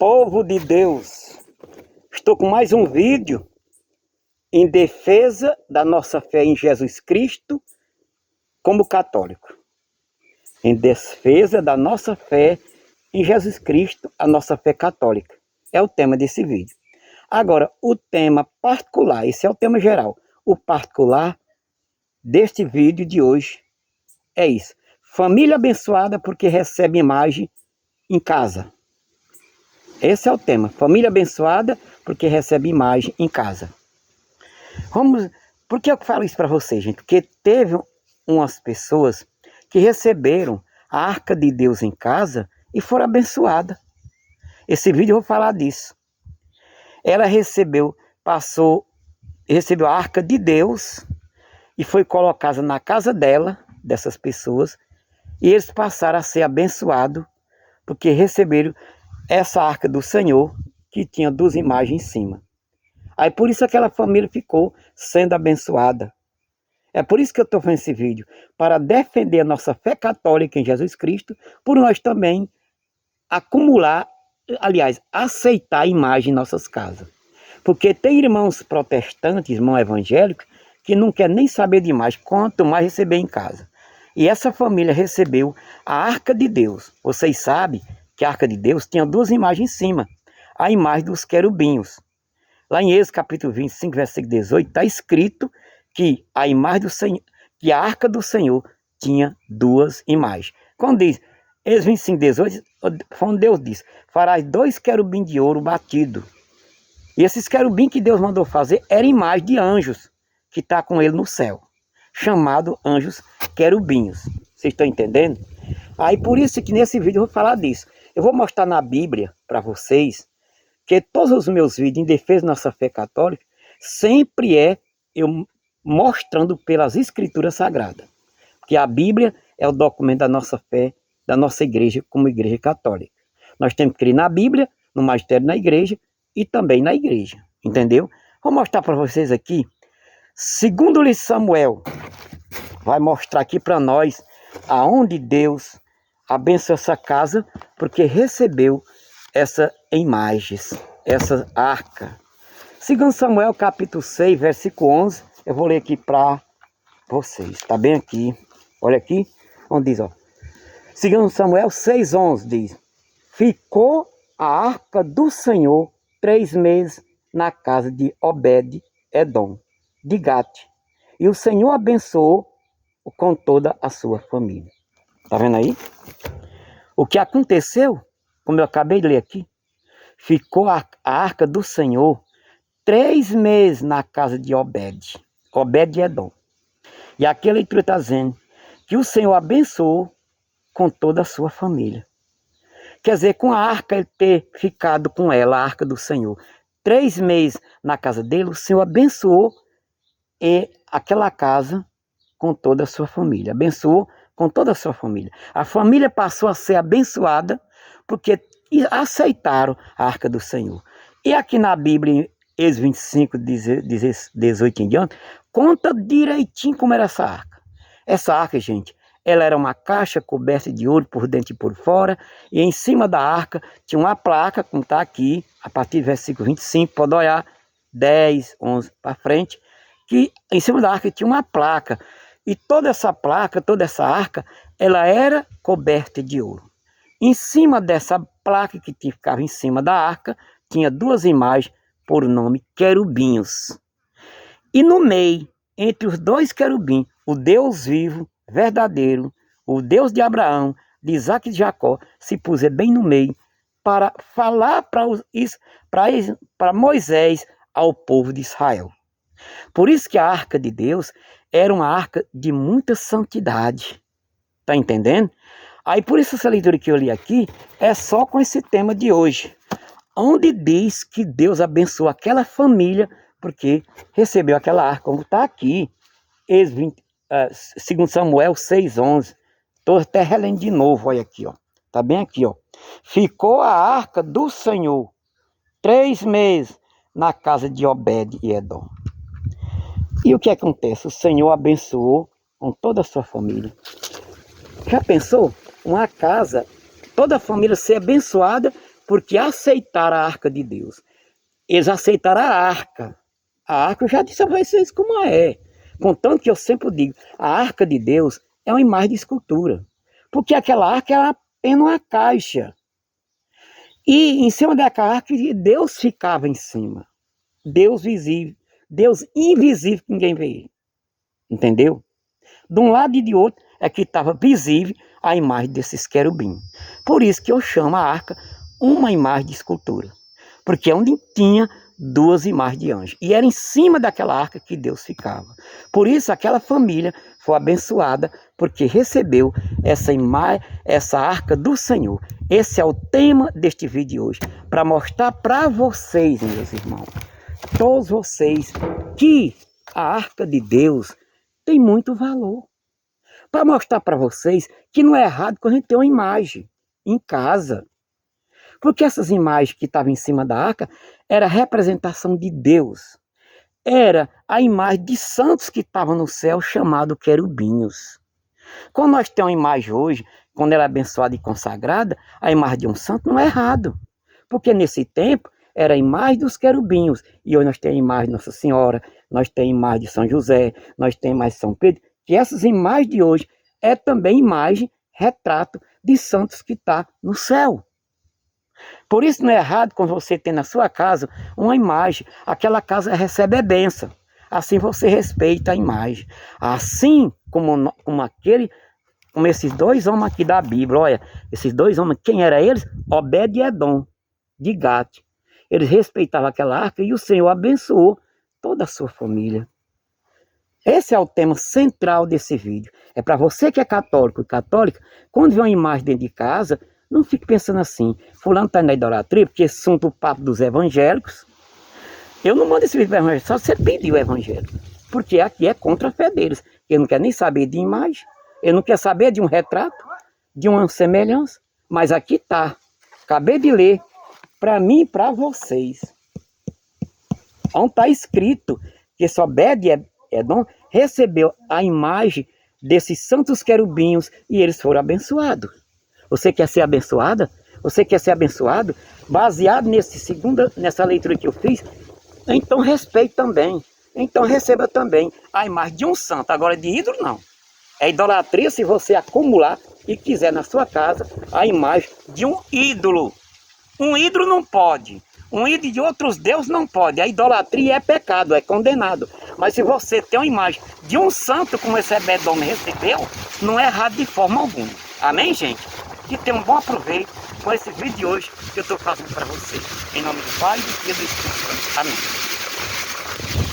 Povo de Deus, estou com mais um vídeo em defesa da nossa fé em Jesus Cristo como católico. Em defesa da nossa fé em Jesus Cristo, a nossa fé católica. É o tema desse vídeo. Agora, o tema particular, esse é o tema geral. O particular deste vídeo de hoje é isso. Família abençoada porque recebe imagem em casa. Esse é o tema. Família abençoada porque recebe imagem em casa. Por que eu falo isso para vocês, gente? Porque teve umas pessoas que receberam a arca de Deus em casa e foram abençoadas. Esse vídeo eu vou falar disso. Ela recebeu a arca de Deus e foi colocada na casa dela, dessas pessoas, e eles passaram a ser abençoados porque receberam essa arca do Senhor que tinha duas imagens em cima. Aí por isso aquela família ficou sendo abençoada. É por isso que eu estou fazendo esse vídeo, para defender a nossa fé católica em Jesus Cristo, por nós também aceitar a imagem em nossas casas. Porque tem irmãos protestantes, irmão evangélicos, que não quer nem saber de imagem, quanto mais receber em casa. E essa família recebeu a arca de Deus. Vocês sabem que a arca de Deus tinha duas imagens em cima. A imagem dos querubinhos. Lá em Êxodo capítulo 25, versículo 18, está escrito que a imagem do Senhor, que a arca do Senhor tinha duas imagens. Quando diz, Êxodo 25, 18, quando Deus diz, farás 2 querubins de ouro batido. E esses querubins que Deus mandou fazer eram imagem de anjos, que está com ele no céu, chamado anjos querubinhos. Vocês estão entendendo? Aí por isso que nesse vídeo eu vou falar disso. Eu vou mostrar na Bíblia para vocês que todos os meus vídeos em defesa da nossa fé católica sempre é eu mostrando pelas escrituras sagradas. Porque a Bíblia é o documento da nossa fé, da nossa igreja como igreja católica. Nós temos que crer na Bíblia, no magistério da igreja e também na igreja. Entendeu? Vou mostrar para vocês aqui. Segundo Samuel, vai mostrar aqui para nós aonde Deus abençoou essa casa, porque recebeu essa imagens, essa arca. Segundo Samuel capítulo 6, versículo 11, eu vou ler aqui para vocês, está bem aqui, olha aqui, onde diz, ó. Segundo Samuel 6, 11, diz, ficou a arca do Senhor 3 meses na casa de Obed-Edom, de Gate, e o Senhor abençoou com toda a sua família. Está vendo aí? O que aconteceu, como eu acabei de ler aqui, ficou a arca do Senhor 3 meses na casa de Obed-Edom. E aqui a leitura está dizendo que o Senhor abençoou com toda a sua família. Quer dizer, com a arca, ele ter ficado com ela, a arca do Senhor, 3 meses na casa dele, o Senhor abençoou aquela casa com toda a sua família. Abençoou com toda a sua família. A família passou a ser abençoada porque aceitaram a arca do Senhor. E aqui na Bíblia, em Êxodo 25, 18 em diante, conta direitinho como era essa arca. Essa arca, gente, ela era uma caixa coberta de ouro por dentro e por fora, e em cima da arca tinha uma placa, como está aqui, a partir do versículo 25, pode olhar, 10, 11 para frente, que em cima da arca tinha uma placa, e toda essa placa, toda essa arca, ela era coberta de ouro. Em cima dessa placa que ficava em cima da arca, tinha duas imagens por nome querubinhos. E no meio, entre os dois querubins, o Deus vivo, verdadeiro, o Deus de Abraão, de Isaac e de Jacó, se puser bem no meio, para falar para Moisés ao povo de Israel. Por isso que a arca de Deus era uma arca de muita santidade. Está entendendo? Aí por isso essa leitura que eu li aqui é só com esse tema de hoje. Onde diz que Deus abençoou aquela família porque recebeu aquela arca, como está aqui. 2 Samuel 6,11. Estou até relendo de novo, olha aqui, ó. Está bem aqui, ó. Ficou a arca do Senhor 3 meses na casa de Obed-Edom. E o que acontece? O Senhor abençoou com toda a sua família. Já pensou? Uma casa, toda a família ser abençoada porque aceitaram a arca de Deus. Eles aceitaram a arca. A arca eu já disse a vocês como é. Contanto que eu sempre digo, a arca de Deus é uma imagem de escultura. Porque aquela arca é apenas uma caixa. E em cima daquela arca Deus ficava em cima. Deus visível. Deus invisível que ninguém vê. Entendeu? De um lado e de outro é que estava visível a imagem desses querubins. Por isso que eu chamo a arca uma imagem de escultura. Porque é onde tinha duas imagens de anjos. E era em cima daquela arca que Deus ficava. Por isso aquela família foi abençoada, porque recebeu essa imagem, essa arca do Senhor. Esse é o tema deste vídeo de hoje, para mostrar para vocês, meus irmãos, todos vocês, que a arca de Deus tem muito valor. Para mostrar para vocês que não é errado quando a gente tem uma imagem em casa. Porque essas imagens que estavam em cima da arca era a representação de Deus. Era a imagem de santos que estavam no céu, chamado querubinhos. Quando nós temos uma imagem hoje, quando ela é abençoada e consagrada, a imagem de um santo não é errado. Porque nesse tempo era a imagem dos querubinhos. E hoje nós temos a imagem de Nossa Senhora, nós temos a imagem de São José, nós temos a imagem de São Pedro. Que essas imagens de hoje é também imagem, retrato de santos que está no céu. Por isso não é errado quando você tem na sua casa uma imagem, aquela casa recebe a bênção. Assim você respeita a imagem. Assim como esses dois homens aqui da Bíblia, olha, esses dois homens, quem eram eles? Obed e Edom, de Gate. Eles respeitavam aquela arca e o Senhor abençoou toda a sua família. Esse é o tema central desse vídeo. É para você que é católico e católica, quando vê uma imagem dentro de casa, não fique pensando assim, fulano está na idolatria, porque esse assunto, o papo dos evangélicos. Eu não mando esse vídeo para evangélico, só você pedir o evangelho. Porque aqui é contra a fé deles. Ele não quer nem saber de imagem, ele não quer saber de um retrato, de uma semelhança. Mas aqui está, acabei de ler, para mim e para vocês. Onde está escrito que esse Obed-Edom recebeu a imagem desses santos querubinhos e eles foram abençoados. Você quer ser abençoada? Você quer ser abençoado? Baseado nessa leitura que eu fiz, então respeite também. Então receba também a imagem de um santo. Agora de ídolo não. É idolatria se você acumular e quiser na sua casa a imagem de um ídolo. Um ídolo não pode. Um ídolo de outros deuses não pode. A idolatria é pecado, é condenado. Mas se você tem uma imagem de um santo como esse Obed-Edom recebeu, não é errado de forma alguma. Amém, gente? Que tenham um bom aproveito com esse vídeo de hoje que eu estou fazendo para vocês. Em nome do Pai, do Filho e do Espírito Santo. Amém.